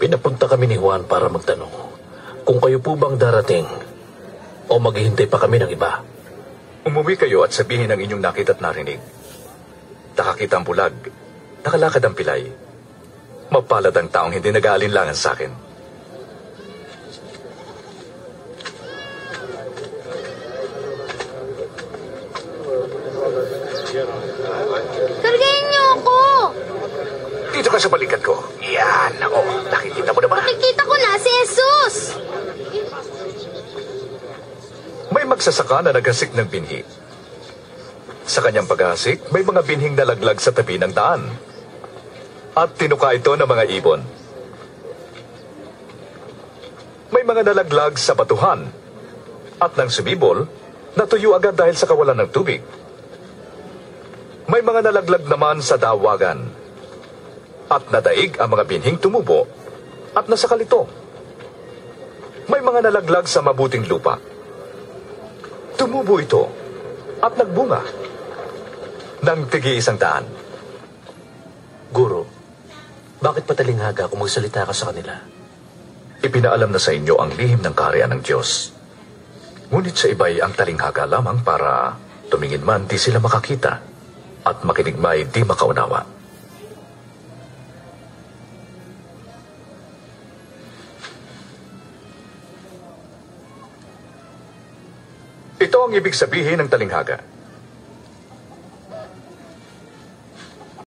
Pinapunta kami ni Juan para magtanong kung kayo po bang darating o maghihintay pa kami ng iba. Umuwi kayo at sabihin ang inyong nakita at narinig. Nakakita ang bulag, nakalakad ang pilay. Mapalad ang taong hindi nag-aalinlangan sa akin. Kargahin niyo ako! Dito ka sa balikat ko. Yan, ako. Nakikita mo na ba? Nakikita ko na si Jesus! May magsasaka na naghasik ng binhi. Sa kanyang paghasik, may mga binhing nalaglag sa tabi ng daan. At tinuka ito ng mga ibon. May mga nalaglag sa batuhan. At nang sumibol, natuyo agad dahil sa kawalan ng tubig. May mga nalaglag naman sa dawagan. At nadaig ang mga binhing tumubo at nasakal ito. May mga nalaglag sa mabuting lupa. Tumubo ito at nagbunga ng tigi-100. Guro, bakit patalinghaga kung magsalita ka sa kanila? Ipinaalam na sa inyo ang lihim ng kaharian ng Diyos. Ngunit sa iba'y ang talinghaga lamang para tumingin man di sila makakita at makinig may di makaunawa. Ito ang ibig sabihin ng talinghaga.